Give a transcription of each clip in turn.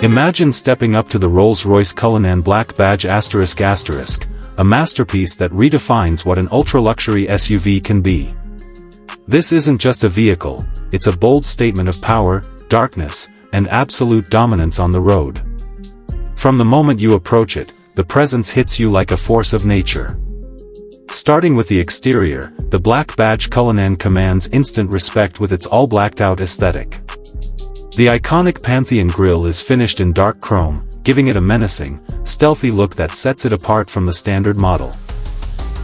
Imagine stepping up to the Rolls-Royce Cullinan Black Badge ***, a masterpiece that redefines what an ultra-luxury SUV can be. This isn't just a vehicle, it's a bold statement of power, darkness, and absolute dominance on the road. From the moment you approach it, the presence hits you like a force of nature. Starting with the exterior, the Black Badge Cullinan commands instant respect with its all-blacked-out aesthetic. The iconic Pantheon grille is finished in dark chrome, giving it a menacing, stealthy look that sets it apart from the standard model.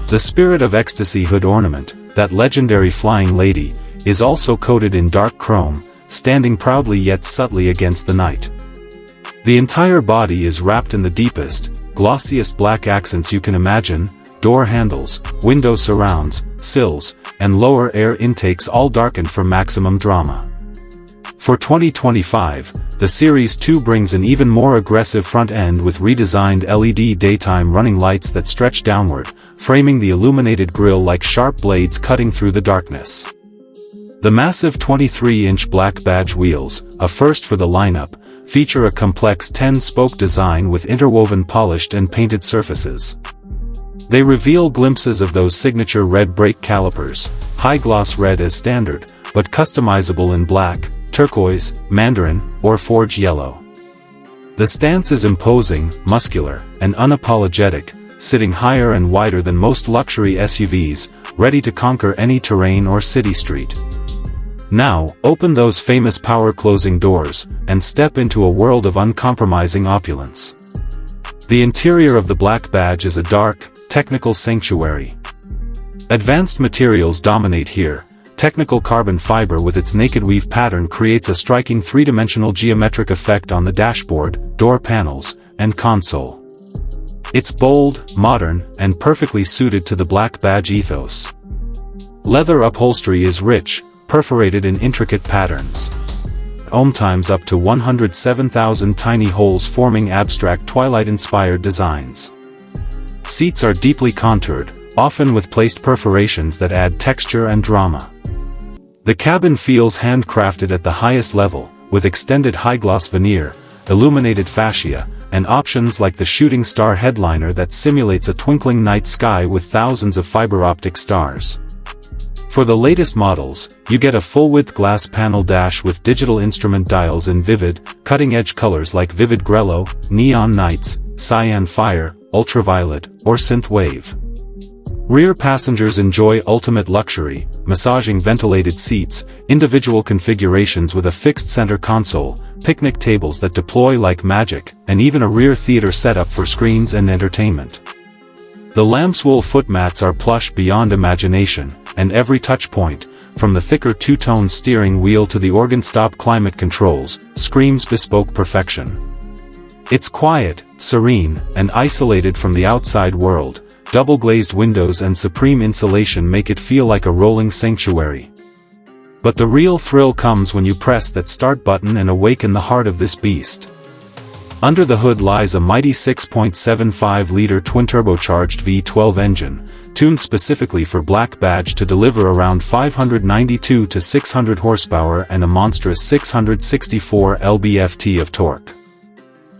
The Spirit of Ecstasy hood ornament, that legendary flying lady, is also coated in dark chrome, standing proudly yet subtly against the night. The entire body is wrapped in the deepest, glossiest black accents you can imagine: door handles, window surrounds, sills, and lower air intakes all darkened for maximum drama. For 2025, the Series 2 brings an even more aggressive front end with redesigned LED daytime running lights that stretch downward, framing the illuminated grille like sharp blades cutting through the darkness. The massive 23-inch Black Badge wheels, a first for the lineup, feature a complex 10-spoke design with interwoven polished and painted surfaces. They reveal glimpses of those signature red brake calipers, high-gloss red as standard, but customizable in black, turquoise, mandarin, or forge yellow. The stance is imposing, muscular, and unapologetic, sitting higher and wider than most luxury SUVs, ready to conquer any terrain or city street. Now, open those famous power-closing doors, and step into a world of uncompromising opulence. The interior of the Black Badge is a dark, technical sanctuary. Advanced materials dominate here. Technical carbon fiber with its naked weave pattern creates a striking three-dimensional geometric effect on the dashboard, door panels, and console. It's bold, modern, and perfectly suited to the Black Badge ethos. Leather upholstery is rich, perforated in intricate patterns. Times up to 107,000 tiny holes forming abstract Twilight-inspired designs. Seats are deeply contoured, often with placed perforations that add texture and drama. The cabin feels handcrafted at the highest level, with extended high-gloss veneer, illuminated fascia, and options like the shooting star headliner that simulates a twinkling night sky with thousands of fiber-optic stars. For the latest models, you get a full-width glass panel dash with digital instrument dials in vivid, cutting-edge colors like Vivid Grello, Neon Nights, Cyan Fire, Ultraviolet, or Synthwave. Rear passengers enjoy ultimate luxury, massaging ventilated seats, individual configurations with a fixed center console, picnic tables that deploy like magic, and even a rear theater setup for screens and entertainment. The lambswool footmats are plush beyond imagination, and every touchpoint, from the thicker two-tone steering wheel to the organ-stop climate controls, screams bespoke perfection. It's quiet, serene, and isolated from the outside world. Double-glazed windows and supreme insulation make it feel like a rolling sanctuary. But the real thrill comes when you press that start button and awaken the heart of this beast. Under the hood lies a mighty 6.75-liter twin-turbocharged V12 engine, tuned specifically for Black Badge to deliver around 592 to 600 horsepower and a monstrous 664 lb-ft of torque.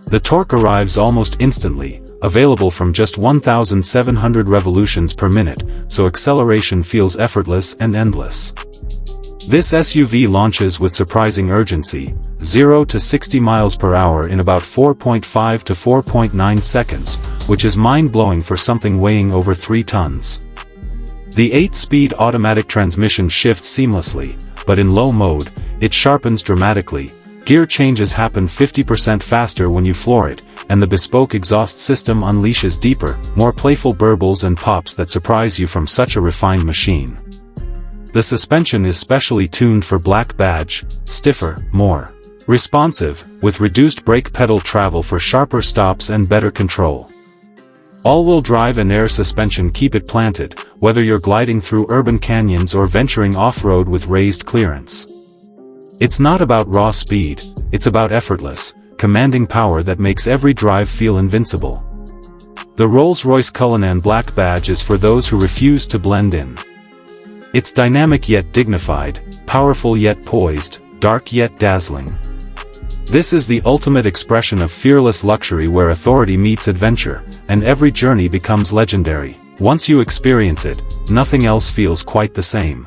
The torque arrives almost instantly, available from just 1,700 revolutions per minute, so acceleration feels effortless and endless. This SUV launches with surprising urgency, 0 to 60 miles per hour in about 4.5 to 4.9 seconds, which is mind-blowing for something weighing over 3 tons. The 8-speed automatic transmission shifts seamlessly, but in low mode, it sharpens dramatically. Gear changes happen 50% faster when you floor it, and the bespoke exhaust system unleashes deeper, more playful burbles and pops that surprise you from such a refined machine. The suspension is specially tuned for Black Badge, stiffer, more responsive, with reduced brake pedal travel for sharper stops and better control. All-wheel drive and air suspension keep it planted, whether you're gliding through urban canyons or venturing off-road with raised clearance. It's not about raw speed, it's about effortless, commanding power that makes every drive feel invincible. The Rolls-Royce Cullinan Black Badge is for those who refuse to blend in. It's dynamic yet dignified, powerful yet poised, dark yet dazzling. This is the ultimate expression of fearless luxury where authority meets adventure, and every journey becomes legendary. Once you experience it, nothing else feels quite the same.